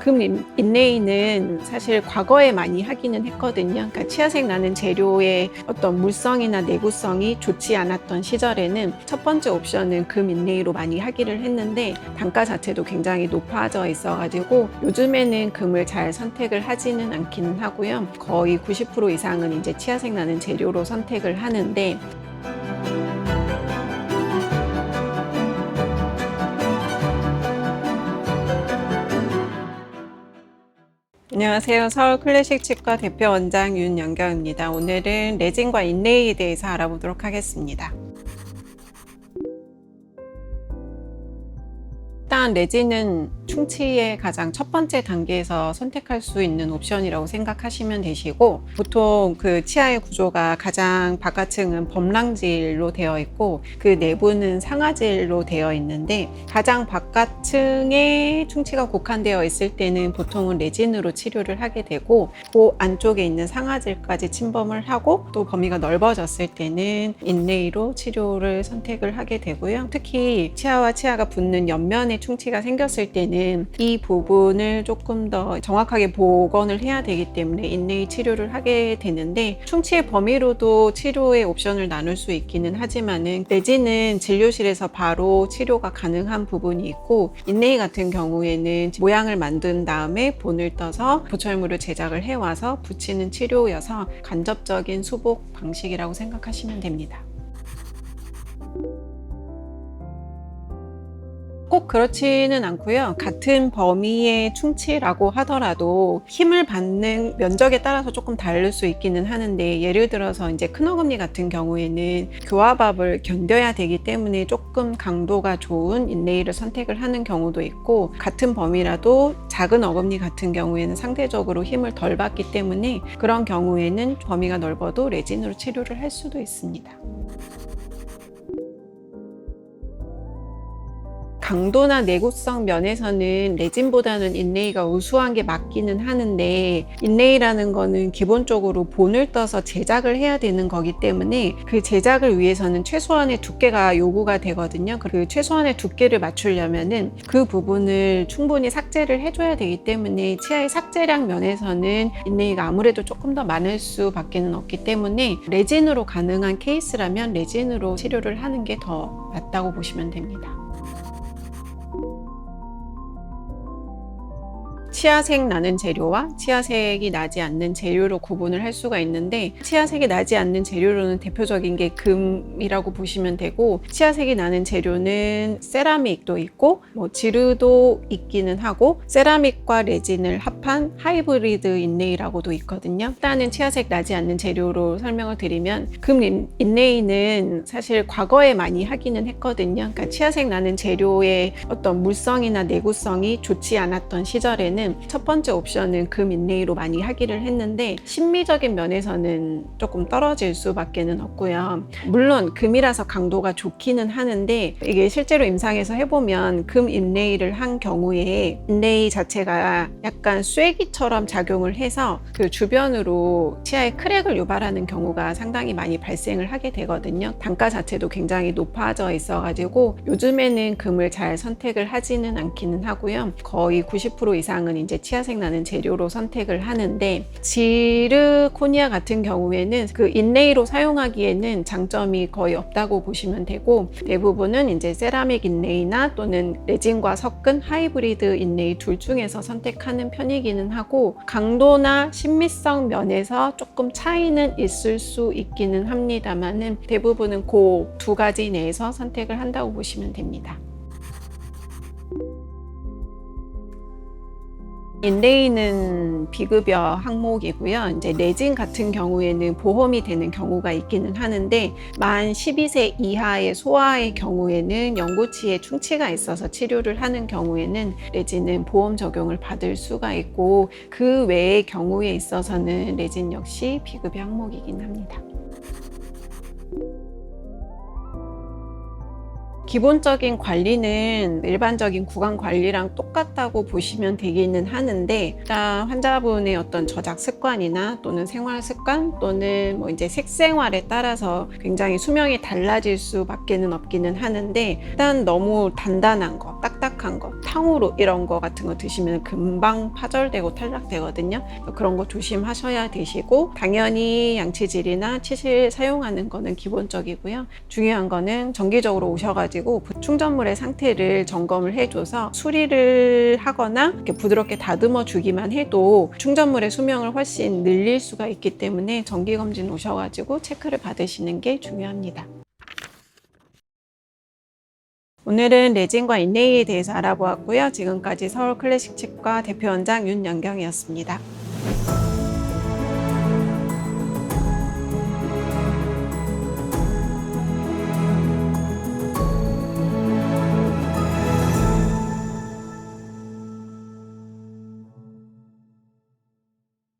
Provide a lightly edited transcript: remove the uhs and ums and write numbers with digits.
금 인레이는 사실 과거에 많이 하기는 했거든요. 그러니까 치아색 나는 재료의 어떤 물성이나 내구성이 좋지 않았던 시절에는 첫 번째 옵션은 금 인레이로 많이 하기를 했는데 단가 자체도 굉장히 높아져 있어가지고 요즘에는 금을 잘 선택을 하지는 않기는 하고요. 거의 90% 이상은 이제 치아색 나는 재료로 선택을 하는데, 안녕하세요. 서울 클래식 치과 대표 원장 윤영경입니다. 오늘은 레진과 인레이에 대해서 알아보도록 하겠습니다. 일단 레진은 충치의 가장 첫 번째 단계에서 선택할 수 있는 옵션이라고 생각하시면 되시고, 보통 그 치아의 구조가 가장 바깥층은 범랑질로 되어 있고 그 내부는 상아질로 되어 있는데, 가장 바깥층에 충치가 국한되어 있을 때는 보통은 레진으로 치료를 하게 되고, 그 안쪽에 있는 상아질까지 침범을 하고 또 범위가 넓어졌을 때는 인레이로 치료를 선택을 하게 되고요. 특히 치아와 치아가 붙는 옆면에 충치가 생겼을 때는 이 부분을 조금 더 정확하게 복원을 해야 되기 때문에 인레이 치료를 하게 되는데, 충치의 범위로도 치료의 옵션을 나눌 수 있기는 하지만은 레진은 진료실에서 바로 치료가 가능한 부분이 있고, 인레이 같은 경우에는 모양을 만든 다음에 본을 떠서 보철물을 제작을 해와서 붙이는 치료여서 간접적인 수복 방식이라고 생각하시면 됩니다. 꼭 그렇지는 않고요. 같은 범위의 충치라고 하더라도 힘을 받는 면적에 따라서 조금 다를 수 있기는 하는데, 예를 들어서 이제 큰 어금니 같은 경우에는 교합압을 견뎌야 되기 때문에 조금 강도가 좋은 인레이를 선택을 하는 경우도 있고, 같은 범위라도 작은 어금니 같은 경우에는 상대적으로 힘을 덜 받기 때문에 그런 경우에는 범위가 넓어도 레진으로 치료를 할 수도 있습니다. 강도나 내구성 면에서는 레진보다는 인레이가 우수한 게 맞기는 하는데, 인레이라는 거는 기본적으로 본을 떠서 제작을 해야 되는 거기 때문에 그 제작을 위해서는 최소한의 두께가 요구가 되거든요. 그 최소한의 두께를 맞추려면은 그 부분을 충분히 삭제를 해줘야 되기 때문에 치아의 삭제량 면에서는 인레이가 아무래도 조금 더 많을 수밖에는 없기 때문에 레진으로 가능한 케이스라면 레진으로 치료를 하는 게 더 맞다고 보시면 됩니다. 치아색 나는 재료와 치아색이 나지 않는 재료로 구분을 할 수가 있는데, 치아색이 나지 않는 재료로는 대표적인 게 금이라고 보시면 되고, 치아색이 나는 재료는 세라믹도 있고 지르도 있기는 하고, 세라믹과 레진을 합한 하이브리드 인레이라고도 있거든요. 일단은 치아색 나지 않는 재료로 설명을 드리면, 금 인레이는 사실 과거에 많이 하기는 했거든요. 그러니까 치아색 나는 재료의 어떤 물성이나 내구성이 좋지 않았던 시절에는 첫 번째 옵션은 금 인레이로 많이 하기를 했는데, 심미적인 면에서는 조금 떨어질 수밖에는 없고요. 물론 금이라서 강도가 좋기는 하는데, 이게 실제로 임상에서 해보면 금 인레이를 한 경우에 인레이 자체가 약간 쐐기처럼 작용을 해서 그 주변으로 치아에 크랙을 유발하는 경우가 상당히 많이 발생을 하게 되거든요. 단가 자체도 굉장히 높아져 있어가지고 요즘에는 금을 잘 선택을 하지는 않기는 하고요. 거의 90% 이상은 이제 치아색 나는 재료로 선택을 하는데, 지르코니아 같은 경우에는 그 인레이로 사용하기에는 장점이 거의 없다고 보시면 되고, 대부분은 이제 세라믹 인레이나 또는 레진과 섞은 하이브리드 인레이 둘 중에서 선택하는 편이기는 하고, 강도나 신미성 면에서 조금 차이는 있을 수 있기는 합니다만은 대부분은 그 두 가지 내에서 선택을 한다고 보시면 됩니다. 인레이는 비급여 항목이고요. 이제 레진 같은 경우에는 보험이 되는 경우가 있기는 하는데, 만 12세 이하의 소아의 경우에는 영구치에 충치가 있어서 치료를 하는 경우에는 레진은 보험 적용을 받을 수가 있고, 그 외의 경우에 있어서는 레진 역시 비급여 항목이긴 합니다. 기본적인 관리는 일반적인 구강 관리랑 똑같다고 보시면 되기는 하는데, 일단 환자분의 어떤 저작 습관이나 또는 생활 습관 또는 이제 식생활에 따라서 굉장히 수명이 달라질 수밖에는 없기는 하는데, 일단 너무 단단한 거, 딱딱한 거, 탕후루 이런 거 같은 거 드시면 금방 파절되고 탈락되거든요. 그런 거 조심하셔야 되시고, 당연히 양치질이나 치실 사용하는 거는 기본적이고요. 중요한 거는 정기적으로 오셔가지고 충전물의 상태를 점검을 해줘서 수리를 하거나 이렇게 부드럽게 다듬어 주기만 해도 충전물의 수명을 훨씬 늘릴 수가 있기 때문에 정기검진 오셔가지고 체크를 받으시는 게 중요합니다. 오늘은 레진과 인레이에 대해서 알아보았고요. 지금까지 서울 클래식 치과 대표원장 윤연경이었습니다.